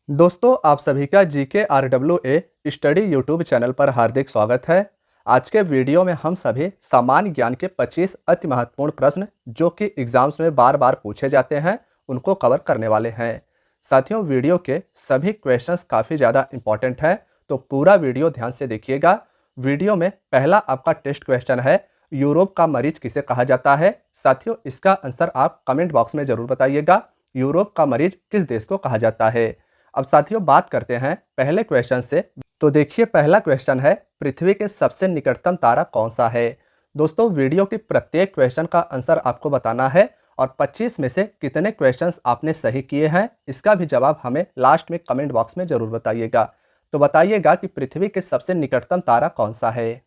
दोस्तों आप सभी का GKRWA स्टडी यूट्यूब चैनल पर हार्दिक स्वागत है। आज के वीडियो में हम सभी सामान्य ज्ञान के 25 अति महत्वपूर्ण प्रश्न जो कि एग्जाम्स में बार बार पूछे जाते हैं उनको कवर करने वाले हैं। साथियों वीडियो के सभी क्वेश्चंस काफ़ी ज़्यादा इंपॉर्टेंट हैं, तो पूरा वीडियो ध्यान से देखिएगा। वीडियो में पहला आपका टेस्ट क्वेश्चन है, यूरोप का मरीज किसे कहा जाता है। साथियों इसका आंसर आप कमेंट बॉक्स में ज़रूर बताइएगा, यूरोप का मरीज किस देश को कहा जाता है। अब साथियों बात करते हैं पहले क्वेश्चन से। तो देखिए पहला क्वेश्चन है, पृथ्वी के सबसे निकटतम तारा कौन सा है। दोस्तों वीडियो की प्रत्येक क्वेश्चन का आंसर आपको बताना है और 25 में से कितने क्वेश्चंस आपने सही किए हैं इसका भी जवाब हमें लास्ट में कमेंट बॉक्स में जरूर बताइएगा। तो बताइएगा कि पृथ्वी के सबसे निकटतम तारा कौन सा है।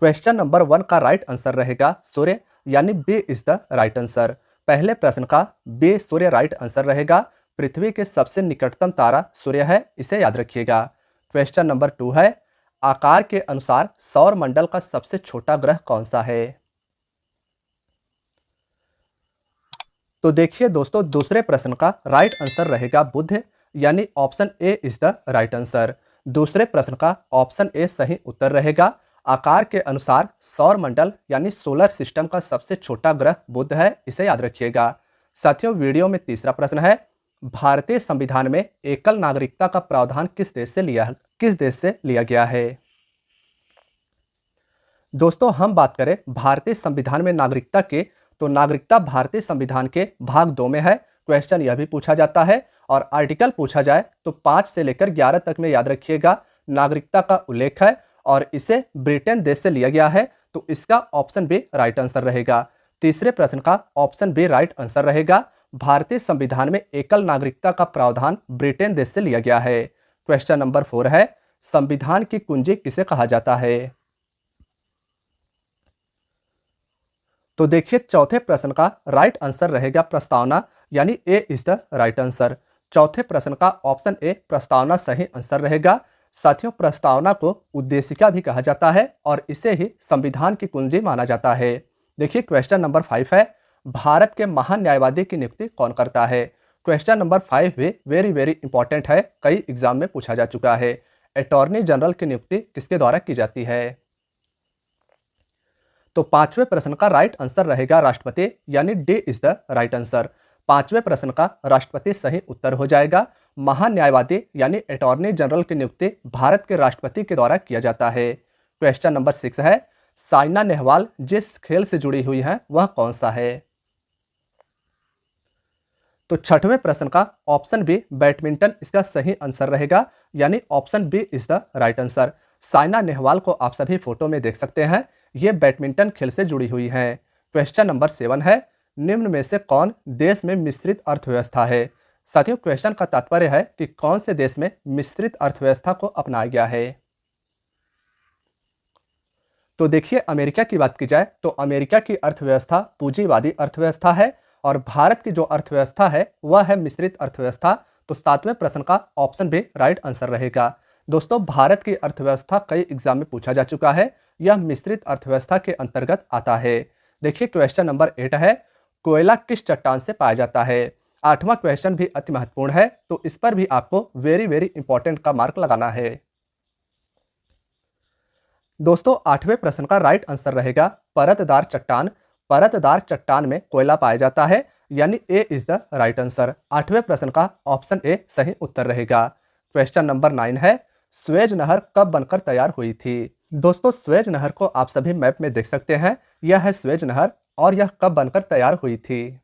क्वेश्चन नंबर 1 का राइट आंसर रहेगा सूर्य, यानी B is the right answer. पहले प्रश्न का बी सूर्य राइट आंसर रहेगा। पृथ्वी के सबसे निकटतम तारा सूर्य है, इसे याद रखिएगा। क्वेश्चन नंबर 2 है, आकार के अनुसार सौर मंडल का सबसे छोटा ग्रह कौन सा है। तो देखिए दोस्तों दूसरे प्रश्न का राइट आंसर रहेगा बुध, यानी option A is the right answer. दूसरे प्रश्न का ऑप्शन ए सही उत्तर रहेगा। आकार के अनुसार सौर मंडल यानी सोलर सिस्टम का सबसे छोटा ग्रह बुध है, इसे याद रखिएगा। साथियों वीडियो में तीसरा प्रश्न है, भारतीय संविधान में एकल नागरिकता का प्रावधान किस देश से लिया गया है। दोस्तों हम बात करें भारतीय संविधान में नागरिकता के, तो नागरिकता भारतीय संविधान के भाग 2 में है। क्वेश्चन यह भी पूछा जाता है और आर्टिकल पूछा जाए तो 5 से लेकर 11 तक में याद रखिएगा नागरिकता का उल्लेख है और इसे ब्रिटेन देश से लिया गया है, तो इसका ऑप्शन बी राइट आंसर रहेगा। तीसरे प्रश्न का ऑप्शन बी राइट आंसर रहेगा। भारतीय संविधान में एकल नागरिकता का प्रावधान ब्रिटेन देश से लिया गया है। क्वेश्चन नंबर 4 है, संविधान की कुंजी किसे कहा जाता है। तो देखिए चौथे प्रश्न का राइट आंसर रहेगा प्रस्तावना, यानी A is the right answer. चौथे प्रश्न का ऑप्शन ए प्रस्तावना सही आंसर रहेगा। साथियों प्रस्तावना को उद्देशिका भी कहा जाता है और इसे ही संविधान की कुंजी माना जाता है। देखिए क्वेश्चन नंबर 5 है, भारत के महान न्यायवादी की नियुक्ति कौन करता है। क्वेश्चन नंबर 5 भी वेरी वेरी इंपॉर्टेंट है, कई एग्जाम में पूछा जा चुका है। अटॉर्नी जनरल की नियुक्ति किसके द्वारा की जाती है। तो पांचवें प्रश्न का राइट आंसर रहेगा राष्ट्रपति, यानी D is the right answer. पांचवें प्रश्न का राष्ट्रपति सही उत्तर हो जाएगा। महान न्यायवादी यानी अटॉर्नी जनरल की नियुक्ति भारत के राष्ट्रपति के द्वारा किया जाता है। क्वेश्चन नंबर 6 है, साइना नेहवाल जिस खेल से जुड़ी हुई है वह कौन सा है। तो छठवें प्रश्न का ऑप्शन बी बैडमिंटन इसका सही आंसर रहेगा, यानी option B is the right answer. Saina Nehwal को आप सभी फोटो में देख सकते हैं, ये बैडमिंटन खेल से जुड़ी हुई हैं। क्वेश्चन नंबर 7 है, निम्न में से कौन देश में मिश्रित अर्थव्यवस्था है। साथियों क्वेश्चन का तात्पर्य है कि कौन से देश में मिश्रित अर्थव्यवस्था को अपनाया गया है। तो देखिए अमेरिका की बात की जाए तो अमेरिका की अर्थव्यवस्था पूंजीवादी अर्थव्यवस्था है और भारत की जो अर्थव्यवस्था है वह है मिश्रित अर्थव्यवस्था। तो सातवें प्रश्न का ऑप्शन भी राइट आंसर रहेगा। दोस्तों भारत की अर्थव्यवस्था कई एग्जाम में पूछा जा चुका है, यह मिश्रित अर्थव्यवस्था के अंतर्गत आता है। देखिए क्वेश्चन नंबर 8 है, कोयला किस चट्टान से पाया जाता है। आठवां क्वेश्चन भी अति महत्वपूर्ण है, तो इस पर भी आपको वेरी वेरी इंपॉर्टेंट का मार्क लगाना है। दोस्तों आठवें प्रश्न का राइट आंसर रहेगा परतदार चट्टान। परतदार चट्टान में कोयला पाया जाता है, यानी A is the right answer. आठवें प्रश्न का ऑप्शन ए सही उत्तर रहेगा। क्वेश्चन नंबर 9 है, स्वेज नहर कब बनकर तैयार हुई थी। दोस्तों स्वेज नहर को आप सभी मैप में देख सकते हैं, यह है स्वेज नहर और यह कब बनकर तैयार हुई थी।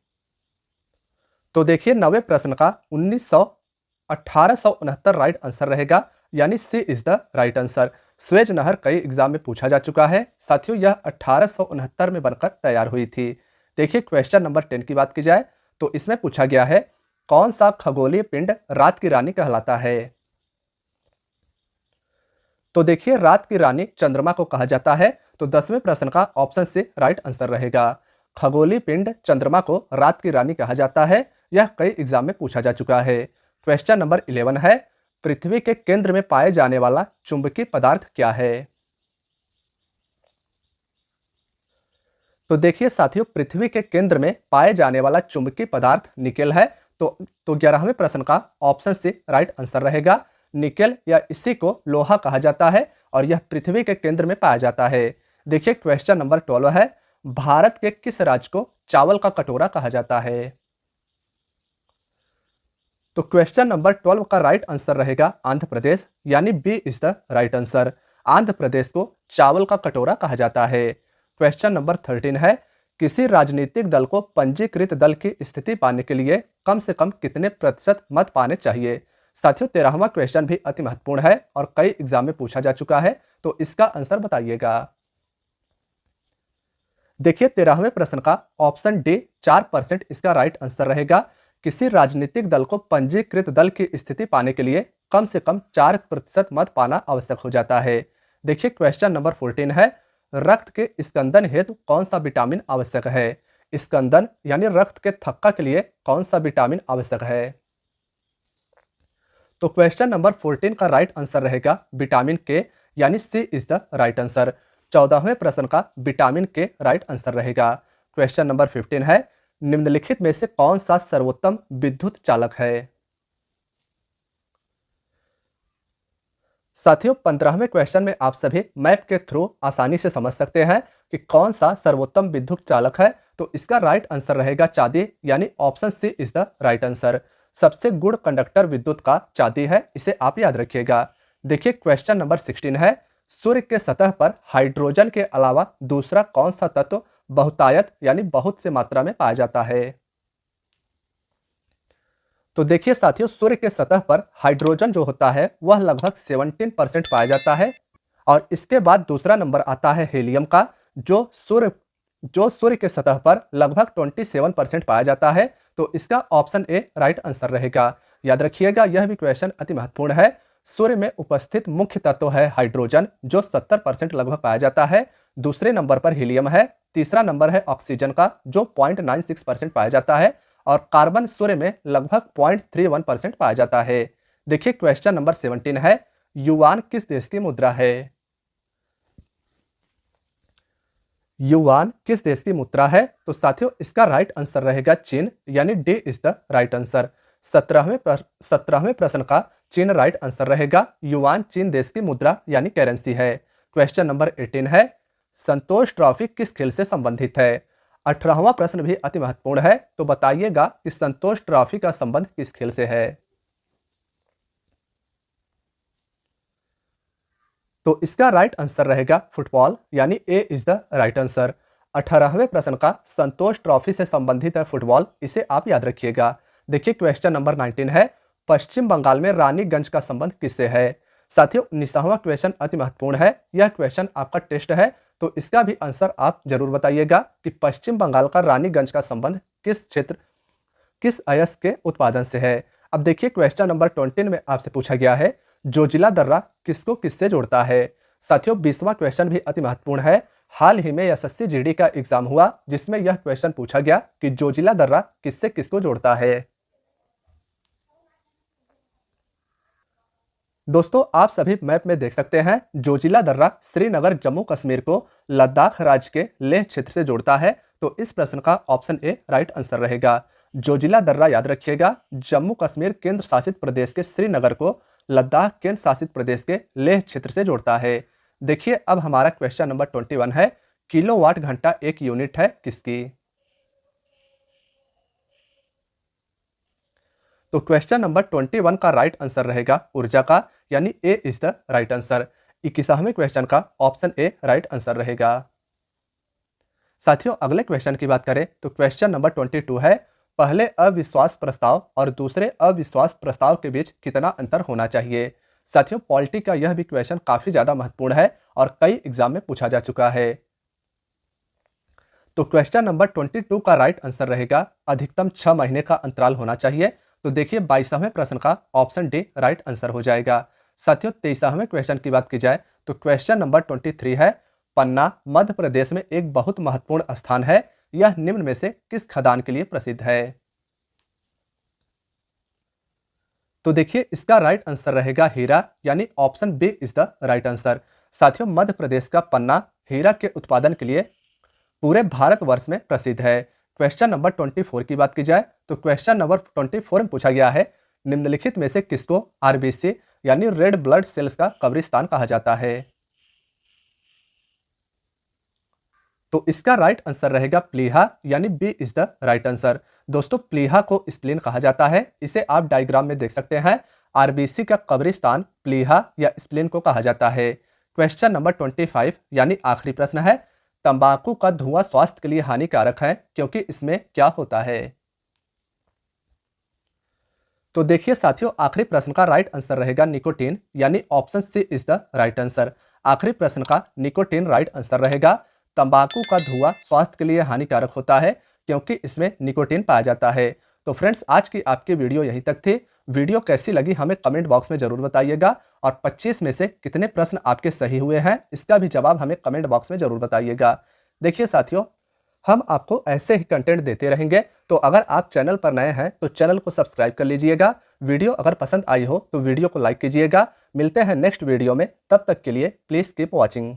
तो देखिए 9वें प्रश्न का 1869 राइट आंसर रहेगा, यानी C is the right answer. Suez नहर कई एग्जाम में पूछा जा चुका है। साथियों यह 1869 में बनकर तैयार हुई थी। देखिए क्वेश्चन नंबर 10 की बात की जाए तो इसमें पूछा गया है, कौन सा खगोलीय पिंड रात की रानी कहलाता है। तो देखिए रात की रानी चंद्रमा को कहा जाता है, तो 10वें प्रश्न का ऑप्शन सी राइट आंसर रहेगा। खगोलीय पिंड चंद्रमा को रात की रानी कहा जाता है, यह कई एग्जाम में पूछा जा चुका है। क्वेश्चन नंबर 11 है, पृथ्वी के केंद्र में पाए जाने वाला चुंबकीय पदार्थ क्या है। तो देखिए साथियों पृथ्वी के केंद्र में पाए जाने वाला चुंबकीय पदार्थ निकेल है, तो 11वें प्रश्न का ऑप्शन सी राइट आंसर रहेगा। निकेल या इसी को लोहा कहा जाता है और यह पृथ्वी के केंद्र में पाया जाता है। देखिए क्वेश्चन नंबर 12 है, भारत के किस राज्य को चावल का कटोरा कहा जाता है? तो क्वेश्चन नंबर 12 का राइट आंसर रहेगा आंध्र प्रदेश, यानी B is the right answer. Andhra Pradesh को चावल का कटोरा कहा जाता है। क्वेश्चन नंबर 13 है, किसी राजनीतिक दल को पंजीकृत दल की स्थिति पाने के लिए कम से कम कितने प्रतिशत मत पाने चाहिए? साथियों 13वां क्वेश्चन भी अति महत्वपूर्ण है और कई एग्जाम में पूछा जा चुका है, तो इसका आंसर बताइएगा। देखिए 13वें प्रश्न का ऑप्शन डी 4% इसका राइट आंसर रहेगा। किसी राजनीतिक दल को पंजीकृत दल की स्थिति पाने के लिए कम से कम 4% मत पाना आवश्यक हो जाता है। देखिए क्वेश्चन नंबर 14 है, रक्त के स्कंदन हेतु कौन सा विटामिन आवश्यक है? स्कंदन यानी रक्त के थक्का के लिए कौन सा विटामिन आवश्यक है? तो क्वेश्चन नंबर 14 का राइट आंसर रहेगा विटामिन के, यानी C is the right answer. 14वें प्रश्न का विटामिन के राइट आंसर रहेगा। क्वेश्चन नंबर 15 है, निम्नलिखित में से कौन सा सर्वोत्तम विद्युत चालक है? साथियों 15वें क्वेश्चन में आप सभी मैप के थ्रू आसानी से समझ सकते हैं कि कौन सा सर्वोत्तम विद्युत चालक है। तो इसका राइट आंसर रहेगा चांदी, यानी option C is the right answer. सबसे गुण कंडक्टर विद्युत का चांदी है, इसे आप याद रखिएगा। देखिए क्वेश्चन नंबर 16 है, सूर्य के सतह पर हाइड्रोजन के अलावा दूसरा कौन सा तत्व बहुतायत यानी बहुत से मात्रा में पाया जाता है? तो देखिए साथियों, सूर्य के सतह पर हाइड्रोजन जो होता है वह लगभग 17% पाया जाता है और इसके बाद दूसरा नंबर आता है हीलियम का, जो सूर्य के सतह पर लगभग 27% पाया जाता है। तो इसका ऑप्शन ए राइट आंसर रहेगा। याद रखिएगा यह भी क्वेश्चन अति महत्वपूर्ण है। सूर्य में उपस्थित मुख्य तत्व है हाइड्रोजन, जो 70% लगभग पाया जाता है। दूसरे नंबर पर हीलियम है। तीसरा नंबर है ऑक्सीजन का, जो 0.96% पाया जाता है और कार्बन सूर्य में लगभग 0.31% पाया जाता है। देखिए क्वेश्चन नंबर 17 है, युआन किस देश की मुद्रा है? युआन किस देश की मुद्रा है? तो साथियों इसका राइट आंसर रहेगा चीन, यानी D is the right answer. 17वें प्रश्न का चीन राइट आंसर रहेगा। युआन चीन देश की मुद्रा यानी करेंसी है। क्वेश्चन नंबर 18 है, संतोष ट्रॉफी किस खेल से संबंधित है? 18वां प्रश्न भी अति महत्वपूर्ण है, तो बताइएगा कि संतोष ट्रॉफी का संबंध किस खेल से है? तो इसका राइट आंसर रहेगा फुटबॉल, यानी A is the right answer. 18वें प्रश्न का संतोष ट्रॉफी से संबंधित है फुटबॉल, इसे आप याद रखिएगा। देखिए क्वेश्चन नंबर 19 है, पश्चिम बंगाल में रानीगंज का संबंध किससे है? साथियों 19वां क्वेश्चन अति महत्वपूर्ण है। यह क्वेश्चन आपका टेस्ट है, तो इसका भी आंसर आप जरूर बताइएगा कि पश्चिम बंगाल का रानीगंज का संबंध किस अयस्क के उत्पादन से है। अब देखिए क्वेश्चन नंबर 20 में आपसे पूछा गया है, जोजिला दर्रा किसको किससे जोड़ता है? साथियों 20वां क्वेश्चन भी अति महत्वपूर्ण है। हाल ही में एसएससी जीडी का एग्जाम हुआ, जिसमें यह क्वेश्चन पूछा गया कि जोजिला दर्रा किससे किसको जोड़ता है। दोस्तों आप सभी मैप में देख सकते हैं, जोजिला दर्रा श्रीनगर जम्मू कश्मीर को लद्दाख राज्य के लेह क्षेत्र से जोड़ता है। तो इस प्रश्न का ऑप्शन ए राइट आंसर रहेगा। जोजिला दर्रा याद रखिएगा, जम्मू कश्मीर केंद्र शासित प्रदेश के श्रीनगर को लद्दाख केंद्र शासित प्रदेश के लेह क्षेत्र से जोड़ता है। देखिए अब हमारा क्वेश्चन नंबर 21 है, किलोवाट घंटा एक यूनिट है किसकी? तो क्वेश्चन नंबर 21 का राइट आंसर रहेगा ऊर्जा का, यानी A is the right answer. 21वें क्वेश्चन का ऑप्शन ए राइट आंसर रहेगा। साथियों अगले क्वेश्चन की बात करें तो क्वेश्चन नंबर 22 है, पहले अविश्वास प्रस्ताव और दूसरे अविश्वास प्रस्ताव के बीच कितना अंतर होना चाहिए? साथियों पॉलिटी का यह भी क्वेश्चन काफी ज्यादा महत्वपूर्ण है और कई एग्जाम में पूछा जा चुका है। तो क्वेश्चन नंबर 22 का राइट आंसर रहेगा अधिकतम 6 महीने का अंतराल होना चाहिए। तो देखिए 22वें प्रश्न का ऑप्शन डी राइट आंसर हो जाएगा। साथियों 23वें क्वेश्चन की बात की जाए तो क्वेश्चन नंबर 23 है, पन्ना मध्य प्रदेश में एक बहुत महत्वपूर्ण स्थान है, यह निम्न में से किस खदान के लिए प्रसिद्ध है? तो देखिए इसका राइट आंसर रहेगा हीरा, यानी option B is the right answer. साथियों मध्य प्रदेश का पन्ना हीरा के उत्पादन के लिए पूरे भारतवर्ष में प्रसिद्ध है। क्वेश्चन नंबर 24 की बात की जाए तो क्वेश्चन नंबर 24 में पूछा गया है, निम्नलिखित में से किसको आरबीसी यानी रेड ब्लड सेल्स का कब्रिस्तान कहा जाता है। तो इसका राइट आंसर रहेगा प्लीहा, यानी B is the right answer. दोस्तों, प्लीहा को स्प्लीन कहा जाता है, इसे आप डायग्राम में देख सकते हैं। आरबीसी का कब्रिस्तान प्लीहा या स्प्लीन को कहा जाता है। क्वेश्चन नंबर 25 यानी आखिरी प्रश्न है, तंबाकू का धुआं स्वास्थ्य के लिए हानिकारक है क्योंकि इसमें क्या होता है। तो देखिए साथियों, आखिरी प्रश्न का राइट आंसर रहेगा निकोटीन, यानी option C is the right answer. आखिरी प्रश्न का निकोटीन राइट आंसर रहेगा। तंबाकू का धुआं स्वास्थ्य के लिए हानिकारक होता है क्योंकि इसमें निकोटीन पाया जाता है। तो फ्रेंड्स, आज की आपकी वीडियो यहीं तक थी। वीडियो कैसी लगी हमें कमेंट बॉक्स में जरूर बताइएगा, और 25 में से कितने प्रश्न आपके सही हुए हैं इसका भी जवाब हमें कमेंट बॉक्स में जरूर बताइएगा। देखिए साथियों, हम आपको ऐसे ही कंटेंट देते रहेंगे, तो अगर आप चैनल पर नए हैं तो चैनल को सब्सक्राइब कर लीजिएगा। वीडियो अगर पसंद आई हो तो वीडियो को लाइक कीजिएगा। मिलते हैं नेक्स्ट वीडियो में, तब तक के लिए प्लीज़ कीप वॉचिंग।